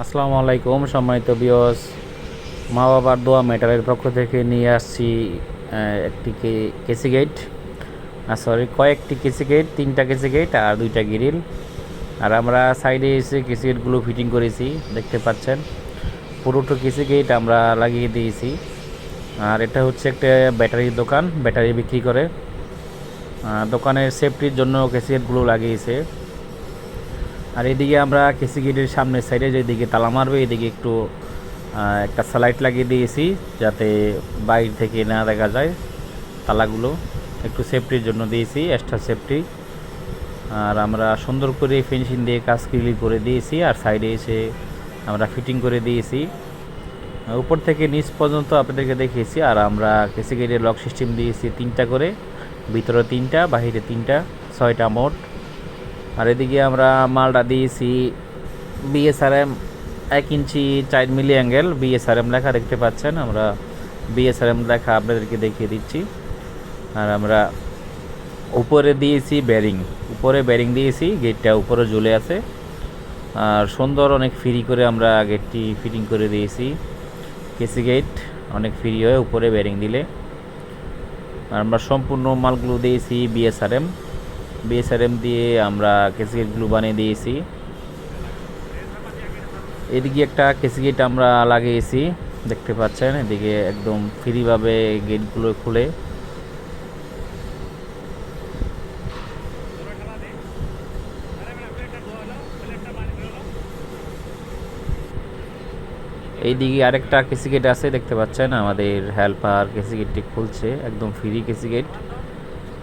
আসসালামু আলাইকুম সম্মানিত ভিউয়ার্স। মা বাবার দোয়া মেটালের পক্ষ থেকে নিয়ে আসছি একটি কেসি গেট, কয়েকটি কেসি গেট, 3টা কেসি গেট আর 2টা গ্রিল। আর আমরা সাইডে এসে কেসি গেটগুলো ফিটিং করেছি, দেখতে পাচ্ছেন। পুরোটো কেসি গেট আমরা লাগিয়ে দিয়েছি। আর এটা হচ্ছে একটা ব্যাটারির দোকান, ব্যাটারি বিক্রি করে। দোকানের সেফটির জন্য কেসি গেটগুলো লাগিয়েছে। আর এদিকে আমরা কেসি গেটের সামনের সাইডে যেদিকে তালা মারবে এদিকে একটু একটা স্যালাইট লাগিয়ে দিয়েছি, যাতে বাইরে থেকে না দেখা যায় তালাগুলো। একটু সেফটির জন্য দিয়েছি, এক্সট্রা সেফটি। আর আমরা সুন্দর করে ফিনিশিং দিয়ে কাজ ক্লিয়ার করে দিয়েছি। আর সাইডে এসে আমরা ফিটিং করে দিয়েছি, উপর থেকে নিচ পর্যন্ত আপনাদেরকে দেখিয়েছি। আর আমরা কেসি গেটের লক সিস্টেম দিয়েছি 3টা করে, ভিতরে 3টা, বাহিরে 3টা, 6টা মোট। আর এদিকে আমরা মালটা দিয়েছি বিএসআরএম 1 ইঞ্চি 4 মিলি অ্যাঙ্গেল, বিএসআরএম লেখা দেখতে পাচ্ছেন। আমরা বিএসআরএম লেখা আপনাদেরকে দেখিয়ে দিচ্ছি। আর আমরা উপরে দিয়েছি ব্যারিং, উপরে ব্যারিং দিয়েছি, গেটটা উপরে ঝুলে আছে। আর সুন্দর অনেক ফ্রি করে আমরা গেটটি ফিটিং করে দিয়েছি। কেসি গেট অনেক ফ্রি হয় উপরে ব্যারিং দিলে। আর আমরা সম্পূর্ণ মালগুলো দিয়েছি বিএসআরএম দিয়ে আমরা কেসি গেটগুলো বানিয়ে দিয়েছি। এদিকে একটা কেসি গেট আমরা লাগিয়েছি, দেখতে পাচ্ছেন। এদিকে একদম ফ্রিভাবে গেটগুলো খুলে। এইদিকে আরেকটা কেসি গেট আছে, দেখতে পাচ্ছেন। আমাদের হেল্পার কেসি গেটটি খুলছে, একদম ফ্রি কেসি গেট।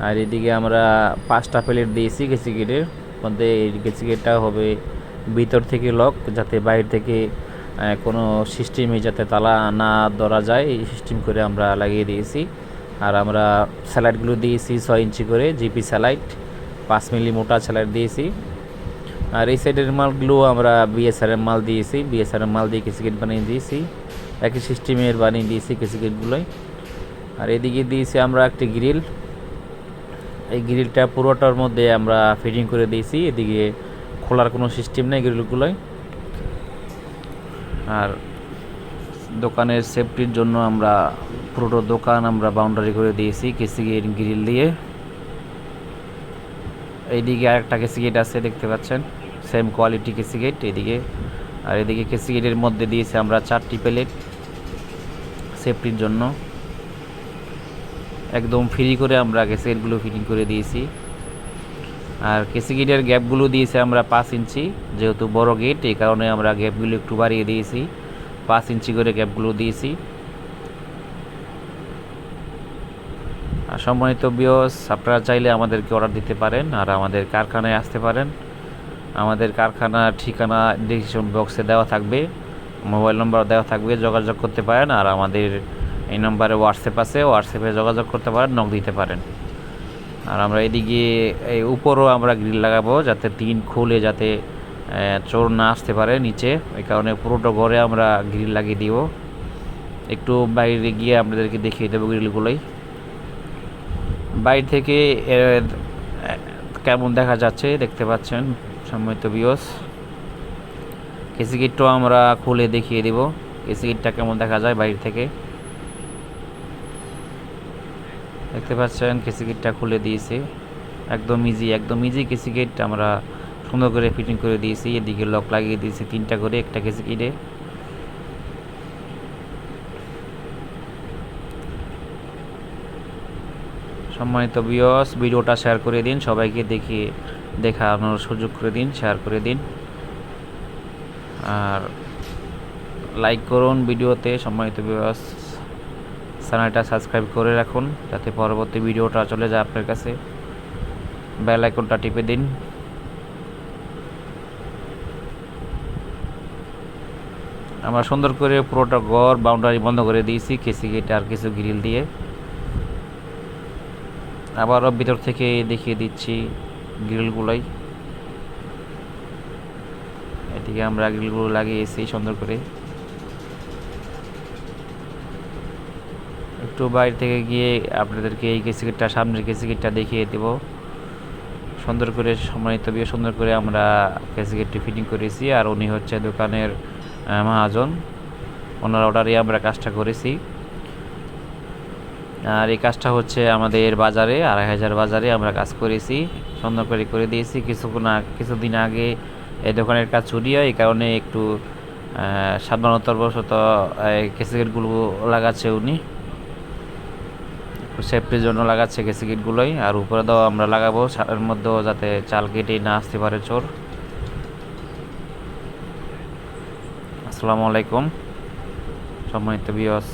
আর এদিকে আমরা 5টা প্লেট দিয়েছি কেসি গেটের মধ্যে। এই কেসি গেটটা হবে ভিতর থেকে লক, যাতে বাইরে থেকে কোনো সিস্টেমে যাতে তালা না ধরা যায়, এই সিস্টেম করে আমরা লাগিয়ে দিয়েছি। আর আমরা স্যালাইডগুলো দিয়েছি 6 ইঞ্চি করে জিপি স্যালাইড, 5 মিলি মোটা স্যালাইড দিয়েছি। আর এই সাইডের মালগুলো আমরা বিএসআরএম মাল দিয়েছি, বিএসআরএম মাল দিয়ে কেসি গেট বানিয়ে দিয়েছি, একই সিস্টেমের বানিয়ে দিয়েছি কেসি গেটগুলোই। আর এদিকে দিয়েছি আমরা একটি গ্রিল, এই গ্রিলটা পুরোটার মধ্যে আমরা ফিটিং করে দিয়েছি। এদিকে খোলার কোনো সিস্টেম নেই গ্রিলগুলোয়। আর দোকানের সেফটির জন্য আমরা পুরো দোকান আমরা বাউন্ডারি করে দিয়েছি কেসি গেট গ্রিল দিয়ে। এইদিকে আরেকটা কেসি গেট আছে, দেখতে পাচ্ছেন, সেম কোয়ালিটি কেসি গেট এদিকে। আর এদিকে কেসি গেটের মধ্যে দিয়েছি আমরা 4টি প্লেট সেফটির জন্য। একদম ফ্রি করে আমরা কেসি গেটগুলো ফিটিং করে দিয়েছি। আর কেসি গেটের গ্যাপগুলো দিয়েছি আমরা 5 ইঞ্চি, যেহেতু বড় গেট এই কারণে আমরা গ্যাপগুলো একটু বাড়িয়ে দিয়েছি, 5 ইঞ্চি করে গ্যাপগুলো দিয়েছি। আর সম্মানিত ভিউয়ার্স, আপনারা চাইলে আমাদেরকে অর্ডার দিতে পারেন আর আমাদের কারখানায় আসতে পারেন। আমাদের কারখানার ঠিকানা ডিসক্রিপশন বক্সে দেওয়া থাকবে, মোবাইল নম্বর দেওয়া থাকবে, যোগাযোগ করতে পারেন। আর আমাদের এই নম্বরে হোয়াটসঅ্যাপ আছে, হোয়াটসঅ্যাপে যোগাযোগ করতে পারেন, নক দিতে পারেন। আর আমরা এদিকে এই উপরও আমরা গ্রিল লাগাবো, যাতে টিন খুলে যাতে চোর না আসতে পারে নিচে, এই কারণে পুরোটা ঘরে আমরা গ্রিল লাগিয়ে দিব। একটু বাইরে গিয়ে আপনাদেরকে দেখিয়ে দেবো গ্রিলগুলোই বাইরে থেকে কেমন দেখা যাচ্ছে, দেখতে পাচ্ছেন সম্মানিত ভিউয়ার্স। কেসি গেটটাও আমরা খুলে দেখিয়ে দেব, কেসি গেটটা কেমন দেখা যায় বাইরে থেকে। দেখতে পাচ্ছেন কেসি গেটটা খুলে দিয়েছি, একদম ইজি কেসি গেট আমরা সুন্দর করে ফিটিং করে দিয়েছি। এদিকে লক লাগিয়ে দিয়েছি 3টা করে একটা কেসি গেটে। সম্মানিত ভিউয়ার্স, ভিডিওটা শেয়ার করে দিন, সবাইকে দেখানোর সুযোগ করে দিন, শেয়ার করে দিন। আর লাইক করুন ভিডিওতে। সম্মানিত ভিউয়ার্স, চ্যানেলটা সাবস্ক্রাইব করে রাখুন, যাতে পরবর্তী ভিডিওটা চলে যায় আপনার কাছে। বেল আইকনটা টিপে দিন। আমরা সুন্দর করে পুরোটা ঘর বাউন্ডারি বন্ধ করে দিয়েছি কেসি গেট আর কিছু গ্রিল দিয়ে। আবারও ভিতর থেকে দেখিয়ে দিচ্ছি গ্রিলগুলোই। এদিকে আমরা গ্রিলগুলো লাগিয়েছি সুন্দর করে। একটু বাইরে থেকে গিয়ে আপনাদেরকে এই কেসি গেটটা, সামনের কেসি গেটটা দেখিয়ে দেব সুন্দর করে। সম্মানিত বিয়ে সুন্দর করে আমরা কেসি গেটটি ফিটিং করেছি। আর উনি হচ্ছে দোকানের মহাজন, ওনার অর্ডারে আমরা কাজটা করেছি। আর এই কাজটা হচ্ছে আমাদের বাজারে 2,500 বাজারে আমরা কাজ করেছি, সুন্দর করে দিয়েছি। কিছুদিন আগে এই দোকানের কাজ চুরি হয়, এই কারণে একটু সাবধানতাবশত কেসিগেটগুলো লাগাচ্ছে উনি, একটু সেফটির জন্য লাগাচ্ছে কেসিগেটগুলোই। আর উপরে দাও আমরা লাগাবো এর মধ্যেও, যাতে চাল কেটে না আসতে পারে চোর। আসসালামু আলাইকুম সম্মানিত ভিউয়ার্স।